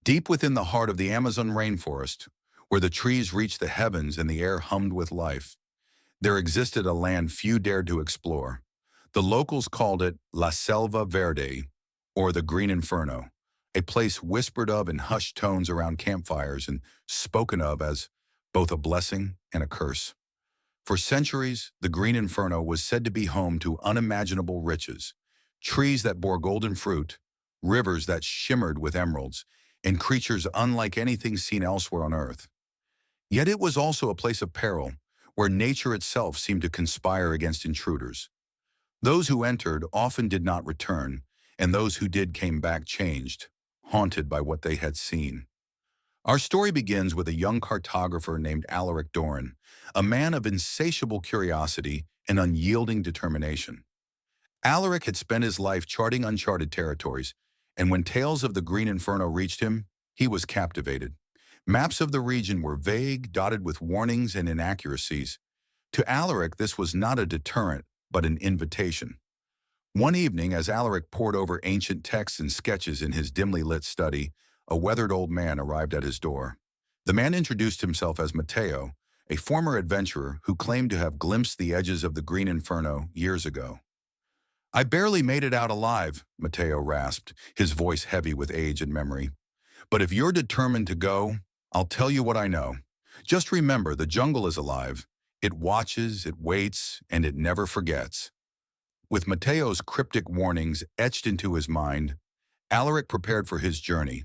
Deep within the heart of the Amazon rainforest, where the trees reached the heavens and the air hummed with life, there existed a land few dared to explore. The locals called it La Selva Verde, or the Green Inferno, a place whispered of in hushed tones around campfires and spoken of as both a blessing and a curse. For centuries, the Green Inferno was said to be home to unimaginable riches, trees that bore golden fruit, rivers that shimmered with emeralds, and creatures unlike anything seen elsewhere on Earth. Yet it was also a place of peril, where nature itself seemed to conspire against intruders. Those who entered often did not return, and those who did came back changed, haunted by what they had seen. Our story begins with a young cartographer named Alaric Doran, a man of insatiable curiosity and unyielding determination. Alaric had spent his life charting uncharted territories, and when tales of the Green Inferno reached him, he was captivated. Maps of the region were vague, dotted with warnings and inaccuracies. To Alaric, this was not a deterrent, but an invitation. One evening, as Alaric pored over ancient texts and sketches in his dimly lit study, a weathered old man arrived at his door. The man introduced himself as Matteo, a former adventurer who claimed to have glimpsed the edges of the Green Inferno years ago. "I barely made it out alive," Matteo rasped, his voice heavy with age and memory. "But if you're determined to go, I'll tell you what I know. Just remember, the jungle is alive. It watches, it waits, and it never forgets." With Matteo's cryptic warnings etched into his mind, Alaric prepared for his journey.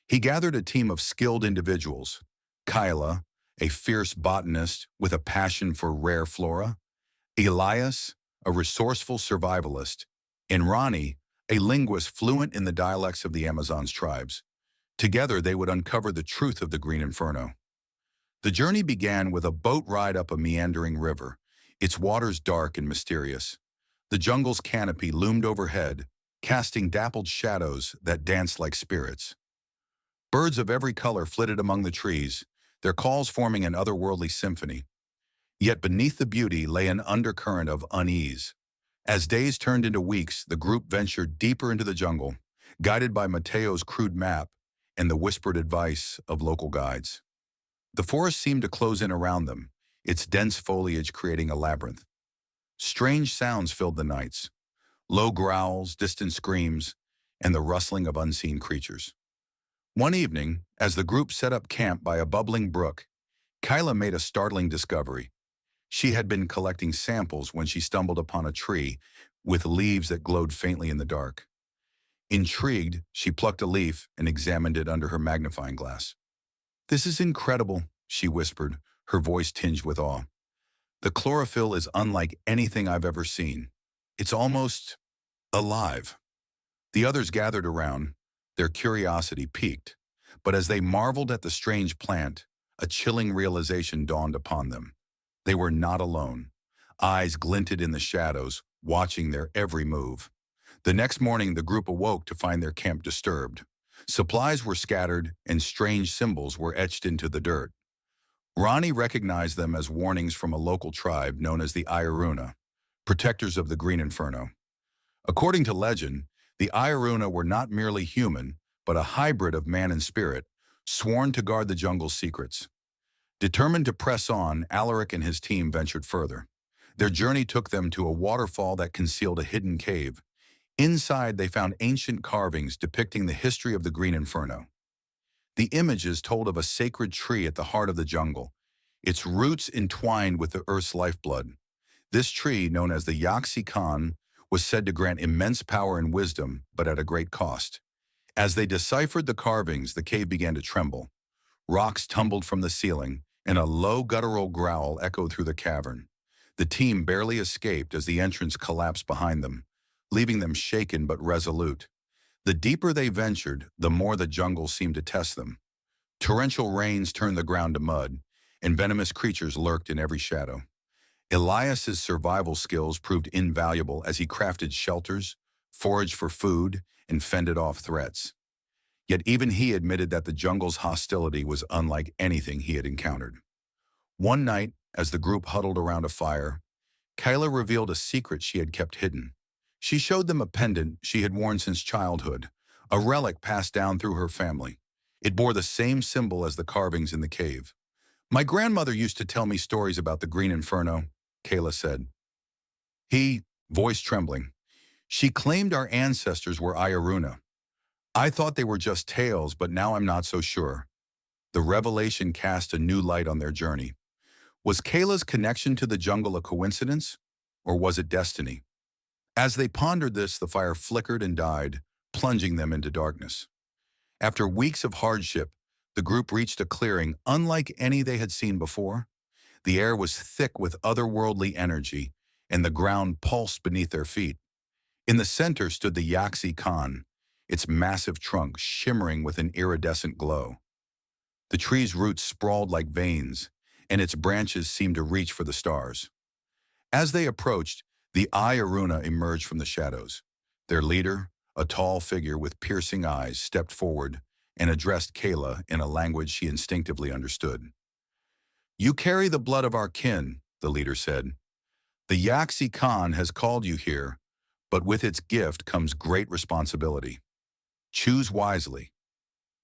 He gathered a team of skilled individuals: Kyla, a fierce botanist with a passion for rare flora; Elias, a resourceful survivalist; and Ronnie, a linguist fluent in the dialects of the Amazon's tribes. Together, they would uncover the truth of the Green Inferno. The journey began with a boat ride up a meandering river, its waters dark and mysterious. The jungle's canopy loomed overhead, casting dappled shadows that danced like spirits. Birds of every color flitted among the trees, their calls forming an otherworldly symphony. Yet beneath the beauty lay an undercurrent of unease. As days turned into weeks, the group ventured deeper into the jungle, guided by Matteo's crude map and the whispered advice of local guides. The forest seemed to close in around them, its dense foliage creating a labyrinth. Strange sounds filled the nights: low growls, distant screams, and the rustling of unseen creatures. One evening, as the group set up camp by a bubbling brook, Kyla made a startling discovery. She had been collecting samples when she stumbled upon a tree with leaves that glowed faintly in the dark. Intrigued, she plucked a leaf and examined it under her magnifying glass. "This is incredible," she whispered, her voice tinged with awe. "The chlorophyll is unlike anything I've ever seen. It's almost alive." The others gathered around, their curiosity piqued, but as they marveled at the strange plant, a chilling realization dawned upon them. They were not alone. Eyes glinted in the shadows, watching their every move. The next morning, the group awoke to find their camp disturbed. Supplies were scattered, and strange symbols were etched into the dirt. Ronnie recognized them as warnings from a local tribe known as the Iaruna, protectors of the Green Inferno. According to legend, the Iaruna were not merely human, but a hybrid of man and spirit, sworn to guard the jungle's secrets. Determined to press on, Alaric and his team ventured further. Their journey took them to a waterfall that concealed a hidden cave. Inside, they found ancient carvings depicting the history of the Green Inferno. The images told of a sacred tree at the heart of the jungle, its roots entwined with the earth's lifeblood. This tree, known as the Yaxi Khan, was said to grant immense power and wisdom, but at a great cost. As they deciphered the carvings, the cave began to tremble. Rocks tumbled from the ceiling, and a low guttural growl echoed through the cavern. The team barely escaped as the entrance collapsed behind them, leaving them shaken but resolute. The deeper they ventured, the more the jungle seemed to test them. Torrential rains turned the ground to mud, and venomous creatures lurked in every shadow. Elias's survival skills proved invaluable as he crafted shelters, foraged for food, and fended off threats. Yet even he admitted that the jungle's hostility was unlike anything he had encountered. One night, as the group huddled around a fire, Kyla revealed a secret she had kept hidden. She showed them a pendant she had worn since childhood, a relic passed down through her family. It bore the same symbol as the carvings in the cave. My grandmother used to tell me stories about the Green Inferno, Kayla said. He, voice trembling, she claimed our ancestors were Iaruna. I thought they were just tales, but now I'm not so sure. The revelation cast a new light on their journey. Was Kayla's connection to the jungle a coincidence, or was it destiny? As they pondered this, the fire flickered and died, plunging them into darkness. After weeks of hardship, the group reached a clearing unlike any they had seen before. The air was thick with otherworldly energy, and the ground pulsed beneath their feet. In the center stood the Yaxi Khan, its massive trunk shimmering with an iridescent glow. The tree's roots sprawled like veins, and its branches seemed to reach for the stars. As they approached, the Iaruna emerged from the shadows. Their leader, a tall figure with piercing eyes, stepped forward and addressed Kayla in a language she instinctively understood. You carry the blood of our kin, the leader said. The Yaxi Khan has called you here, but with its gift comes great responsibility. Choose wisely.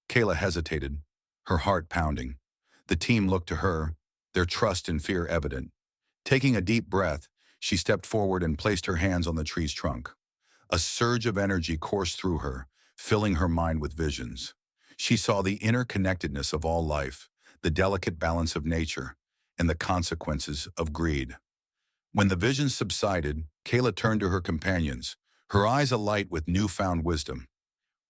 Kayla hesitated, her heart pounding. The team looked to her, their trust and fear evident. Taking a deep breath, she stepped forward and placed her hands on the tree's trunk. A surge of energy coursed through her, filling her mind with visions. She saw the interconnectedness of all life, the delicate balance of nature, and the consequences of greed. When the visions subsided, Kayla turned to her companions, her eyes alight with newfound wisdom.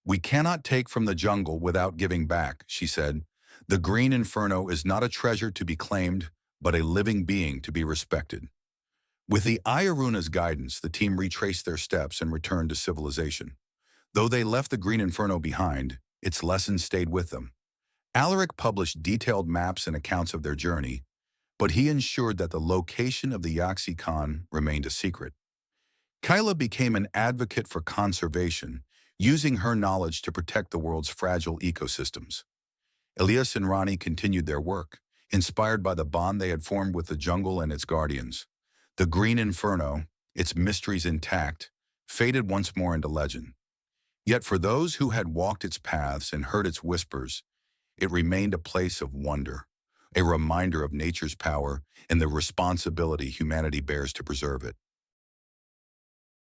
We cannot take from the jungle without giving back, she said. The Green Inferno is not a treasure to be claimed, but a living being to be respected. With the Iaruna's guidance, the team retraced their steps and returned to civilization. Though they left the Green Inferno behind, its lessons stayed with them. Alaric published detailed maps and accounts of their journey, but he ensured that the location of the Yaxi Khan remained a secret. Kyla became an advocate for conservation, using her knowledge to protect the world's fragile ecosystems. Elias and Ronnie continued their work, inspired by the bond they had formed with the jungle and its guardians. The Green Inferno, its mysteries intact, faded once more into legend. Yet for those who had walked its paths and heard its whispers, it remained a place of wonder, a reminder of nature's power and the responsibility humanity bears to preserve it.